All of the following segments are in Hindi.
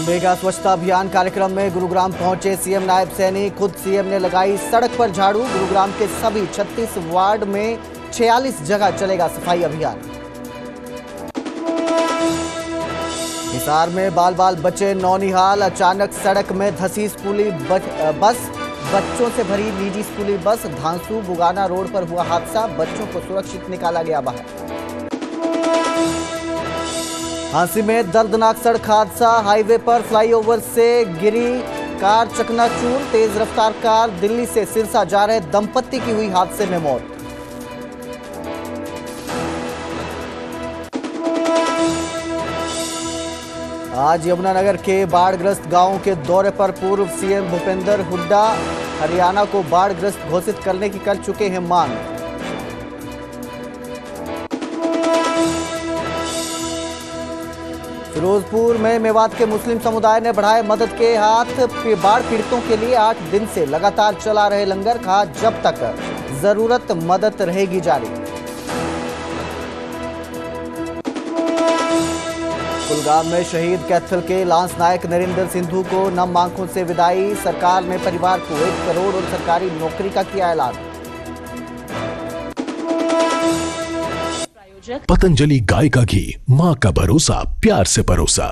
मेगा स्वच्छता अभियान कार्यक्रम में गुरुग्राम पहुंचे सीएम नायब सैनी। खुद सीएम ने लगाई सड़क पर झाड़ू। गुरुग्राम के सभी 36 वार्ड में 46 जगह चलेगा सफाई अभियान। हिसार में बाल बाल बचे नौनिहाल। अचानक सड़क में धंसी स्कूली बस। बच्चों से भरी निजी स्कूली बस। धांसू बुगाना रोड पर हुआ हादसा। बच्चों को सुरक्षित निकाला गया बाहर। झांसी में दर्दनाक सड़क हादसा। हाईवे पर फ्लाईओवर से गिरी कार चकनाचूर। तेज रफ्तार कार दिल्ली से सिरसा जा रहे दंपत्ति की हुई हादसे में मौत। आज यमुनानगर के बाढ़ग्रस्त गांवों के दौरे पर पूर्व सीएम भूपेंद्र हुड्डा। हरियाणा को बाढ़ग्रस्त घोषित करने की कर चुके हैं मांग। फिरोजपुर में मेवात के मुस्लिम समुदाय ने बढ़ाए मदद के हाथ। बाढ़ पीड़ितों के लिए 8 दिन से लगातार चला रहे लंगर। कहा जब तक जरूरत मदद रहेगी जारी। कुलगाम में शहीद कैथल के लांस नायक नरेंद्र सिंधु को नम आंखों से विदाई। सरकार ने परिवार को 1 करोड़ और सरकारी नौकरी का किया ऐलान। पतंजलि गाय का घी, मां का भरोसा, प्यार से परोसा।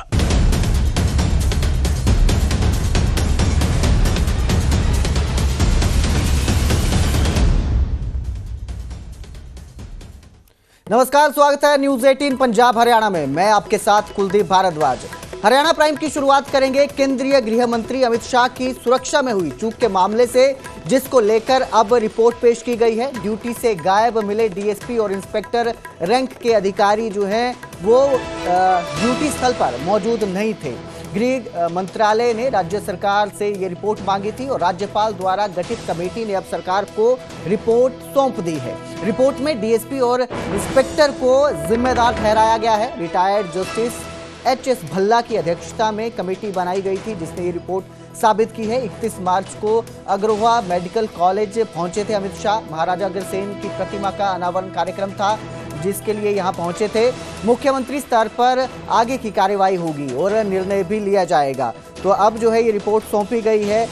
नमस्कार, स्वागत है न्यूज 18 पंजाब हरियाणा में। मैं आपके साथ कुलदीप भारद्वाज। हरियाणा प्राइम की शुरुआत करेंगे केंद्रीय गृह मंत्री अमित शाह की सुरक्षा में हुई चूक के मामले से, जिसको लेकर अब रिपोर्ट पेश की गई है। ड्यूटी से गायब मिले डीएसपी और इंस्पेक्टर रैंक के अधिकारी जो हैं वो ड्यूटी स्थल पर मौजूद नहीं थे। गृह मंत्रालय ने राज्य सरकार से ये रिपोर्ट मांगी थी और राज्यपाल द्वारा गठित कमेटी ने अब सरकार को रिपोर्ट सौंप दी है। रिपोर्ट में डीएसपी और इंस्पेक्टर को जिम्मेदार ठहराया गया है। रिटायर्ड जस्टिस एचएस भल्ला की अध्यक्षता में कमेटी बनाई गई थी जिसने ये रिपोर्ट साबित की है। 31 मार्च को अग्रोहा मेडिकल कॉलेज पहुंचे थे अमित शाह। महाराजा अग्रसेन की प्रतिमा का अनावरण कार्यक्रम था जिसके लिए यहां पहुंचे थे। मुख्यमंत्री स्तर पर आगे की कार्रवाई होगी और निर्णय भी लिया जाएगा। तो अब जो है ये रिपोर्ट सौंपी गई है।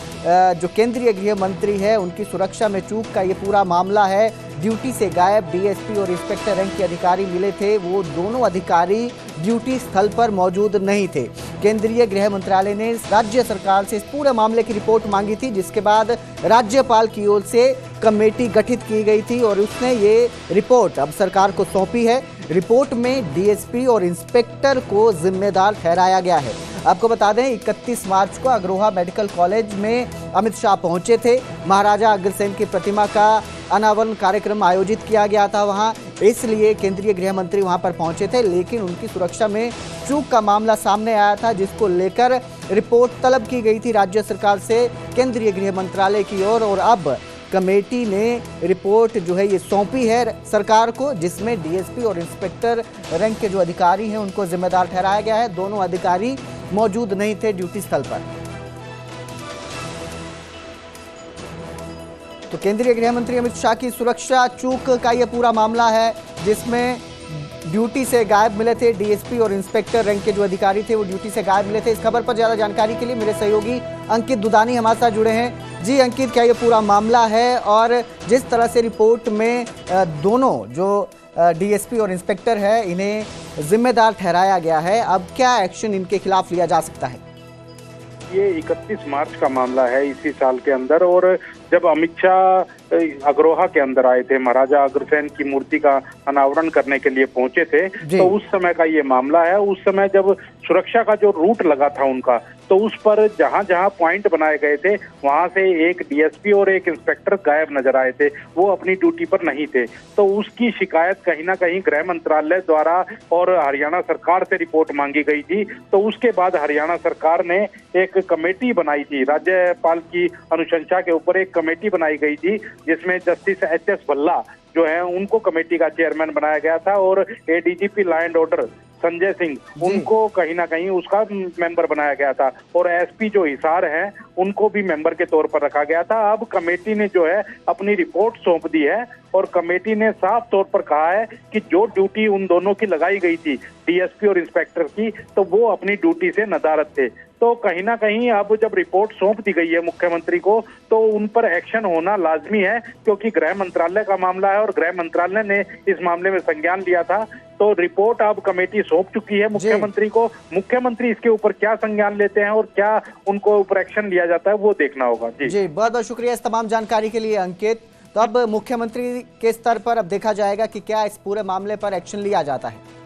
जो केंद्रीय गृह मंत्री है उनकी सुरक्षा में चूक का ये पूरा मामला है। ड्यूटी से गायब डीएसपी और इंस्पेक्टर रैंक के अधिकारी मिले थे, वो दोनों अधिकारी ड्यूटी स्थल पर मौजूद नहीं थे। केंद्रीय गृह मंत्रालय ने राज्य सरकार से इस पूरे मामले की रिपोर्ट मांगी थी, जिसके बाद राज्यपाल की ओर से कमेटी गठित की गई थी और उसने ये रिपोर्ट अब सरकार को सौंपी है। रिपोर्ट में डीएसपी और इंस्पेक्टर को जिम्मेदार ठहराया गया है। आपको बता दें 31 मार्च को अग्रोहा मेडिकल कॉलेज में अमित शाह पहुंचे थे। महाराजा अग्रसेन की प्रतिमा का अनावरण कार्यक्रम आयोजित किया गया था वहां, इसलिए केंद्रीय गृह मंत्री वहां पर पहुंचे थे। लेकिन उनकी सुरक्षा में चूक का मामला सामने आया था जिसको लेकर रिपोर्ट तलब की गई थी राज्य सरकार से केंद्रीय गृह मंत्रालय की ओर। और अब कमेटी ने रिपोर्ट जो है ये सौंपी है सरकार को, जिसमें डीएसपी और इंस्पेक्टर रैंक के जो अधिकारी हैं उनको जिम्मेदार ठहराया गया है। दोनों अधिकारी मौजूद नहीं थे ड्यूटी स्थल पर। तो केंद्रीय गृह मंत्री अमित शाह की सुरक्षा चूक का यह पूरा मामला है जिसमें ड्यूटी से गायब मिले थे डीएसपी और इंस्पेक्टर रैंक के जो अधिकारी थे वो ड्यूटी से गायब मिले थे। इस खबर पर ज्यादा जानकारी के लिए मेरे सहयोगी अंकित दुदानी हमारे साथ जुड़े हैं। जी अंकित, क्या ये पूरा मामला है और जिस तरह से रिपोर्ट में दोनों जो डीएसपी और इंस्पेक्टर है इन्हें जिम्मेदार ठहराया गया है, अब क्या एक्शन इनके खिलाफ लिया जा सकता है? ये 31 मार्च का मामला है इसी साल के अंदर, और जब अमित शाह अग्रोहा के अंदर आए थे, महाराजा अग्रसेन की मूर्ति का अनावरण करने के लिए पहुंचे थे, तो उस समय का ये मामला है। उस समय जब सुरक्षा का जो रूट लगा था उनका, तो उस पर जहां जहां पॉइंट बनाए गए थे वहां से एक डीएसपी और एक इंस्पेक्टर गायब नजर आए थे, वो अपनी ड्यूटी पर नहीं थे। तो उसकी शिकायत कहीं ना कहीं गृह मंत्रालय द्वारा और हरियाणा सरकार से रिपोर्ट मांगी गई थी। तो उसके बाद हरियाणा सरकार ने एक कमेटी बनाई थी, राज्यपाल की अनुशंसा के ऊपर एक कमेटी बनाई गई थी जिसमें जस्टिस एचएस भल्ला जो है उनको कमेटी का चेयरमैन बनाया गया था और ADGP law and order Sanjay Singh उनको कहीं ना कहीं उसका मेंबर बनाया गया था, और एसपी जो हिसार हैं उनको भी मेंबर के तौर पर रखा गया था। अब कमेटी ने जो है अपनी रिपोर्ट सौंप दी है और कमेटी ने साफ तौर पर कहा है कि जो ड्यूटी उन दोनों की लगाई गई थी, डीएसपी और इंस्पेक्टर की, तो वो अपनी ड्यूटी से नदारद थे। तो कहीं ना कहीं अब जब रिपोर्ट सौंप दी गई है मुख्यमंत्री को तो उन पर एक्शन होना लाजमी है, क्योंकि गृह मंत्रालय का मामला है और गृह मंत्रालय ने इस मामले में संज्ञान लिया था। तो रिपोर्ट अब कमेटी सौंप चुकी है मुख्यमंत्री को। मुख्यमंत्री इसके ऊपर क्या संज्ञान लेते हैं और क्या उनको ऊपर एक्शन लिया जाता है वो देखना होगा। जी बहुत बहुत शुक्रिया इस तमाम जानकारी के लिए अंकित। तो अब मुख्यमंत्री के स्तर पर अब देखा जाएगा कि क्या इस पूरे मामले पर एक्शन लिया जाता है।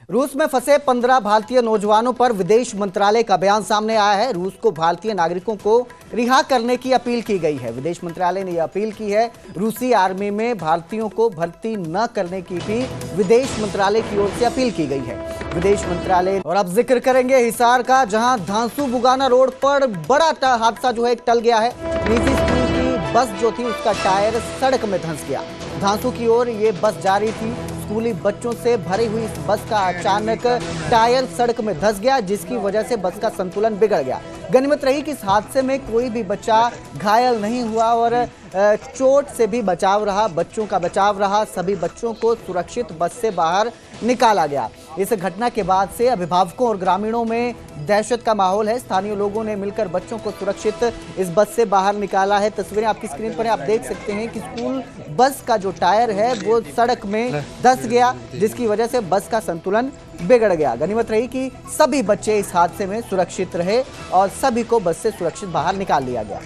रूस में फंसे 15 भारतीय नौजवानों पर विदेश मंत्रालय का बयान सामने आया है। रूस को भारतीय नागरिकों को रिहा करने की अपील की गई है। विदेश मंत्रालय ने यह अपील की है। रूसी आर्मी में भारतीयों को भर्ती न करने की भी विदेश मंत्रालय की ओर से अपील की गई है। विदेश मंत्रालय। और अब जिक्र करेंगे हिसार का, जहां धांसू बुगाना रोड पर बड़ा हादसा जो है टल गया है। निजी स्कूल की बस जो थी उसका टायर सड़क में धंस गया। धांसू की ओर ये बस जा रही थी। स्कूली बच्चों से भरी हुई इस बस का अचानक टायर सड़क में धंस गया, जिसकी वजह से बस का संतुलन बिगड़ गया। गनीमत रही कि इस हादसे में कोई भी बच्चा घायल नहीं हुआ और चोट से भी बचाव रहा, बच्चों का बचाव रहा। सभी बच्चों को सुरक्षित बस से बाहर निकाला गया। इस घटना के बाद से अभिभावकों और ग्रामीणों में दहशत का माहौल है। स्थानीय लोगों ने मिलकर बच्चों को सुरक्षित इस बस से बाहर निकाला है। तस्वीरें आपकी स्क्रीन पर आप देख सकते हैं कि स्कूल बस का जो टायर है वो सड़क में धंस गया, जिसकी वजह से बस का संतुलन बिगड़ गया। गनीमत रही कि सभी बच्चे इस हादसे में सुरक्षित रहे और सभी को बस से सुरक्षित बाहर निकाल लिया गया।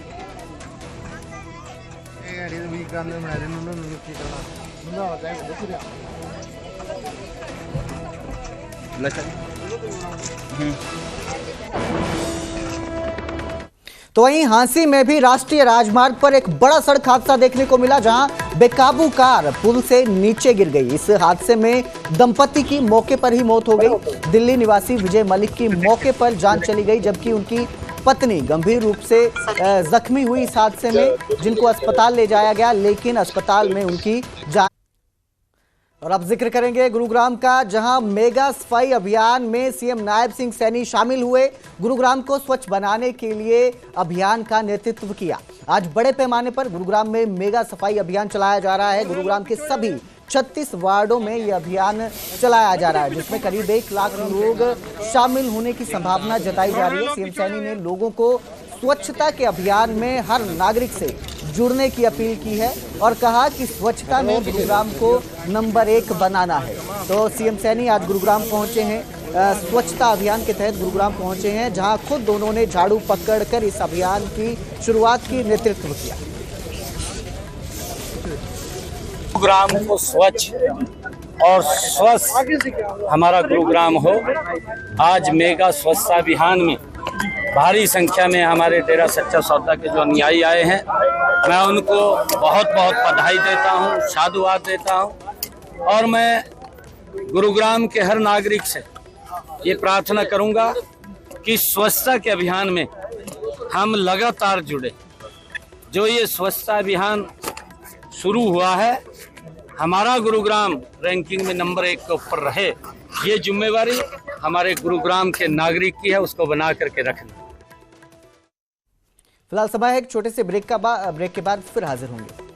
तो वहीं हांसी में भी राष्ट्रीय राजमार्ग पर एक बड़ा सड़क हादसा देखने को मिला, जहां बेकाबू कार पुल से नीचे गिर गई। इस हादसे में दंपति की मौके पर ही मौत हो गई। दिल्ली निवासी विजय मलिक की मौके पर जान चली गई, जबकि उनकी पत्नी गंभीर रूप से जख्मी हुई इस हादसे में, जिनको अस्पताल ले जाया गया, लेकिन अस्पताल में उनकी जान। और अब जिक्र करेंगे गुरुग्राम का, जहां मेगा सफाई अभियान में सीएम नायब सिंह सैनी शामिल हुए। गुरुग्राम को स्वच्छ बनाने के लिए अभियान का नेतृत्व किया। आज बड़े पैमाने पर गुरुग्राम में मेगा सफाई अभियान चलाया जा रहा है। गुरुग्राम के सभी 36 वार्डों में यह अभियान चलाया जा रहा है, जिसमें करीब 1 लाख लोग शामिल होने की संभावना जताई जा रही है। सीएम सैनी ने लोगों को स्वच्छता के अभियान में हर नागरिक से जुड़ने की अपील की है और कहा कि स्वच्छता में गुरुग्राम को नंबर 1 बनाना है। तो सीएम सैनी आज गुरुग्राम पहुंचे हैं, स्वच्छता अभियान के तहत गुरुग्राम पहुंचे हैं, जहां खुद दोनों ने झाड़ू पकड़कर इस अभियान की शुरुआत की, नेतृत्व किया। गुरुग्राम को स्वच्छ और स्वस्थ हमारा गुरुग्राम हो। आज मेगा स्वच्छता अभियान में भारी संख्या में हमारे डेरा सच्चा सौदा के जो अनुयायी आए हैं, मैं उनको बहुत बहुत बधाई देता हूं, साधुवाद देता हूं। और मैं गुरुग्राम के हर नागरिक से ये प्रार्थना करूंगा कि स्वच्छता के अभियान में हम लगातार जुड़े। जो ये स्वच्छता अभियान शुरू हुआ है, हमारा गुरुग्राम रैंकिंग में नंबर 1 के ऊपर रहे, ये जिम्मेवारी हमारे गुरुग्राम के नागरिक की है, उसको बना करके रखना। फिलहाल समय है एक छोटे से ब्रेक के बाद फिर हाजिर होंगे।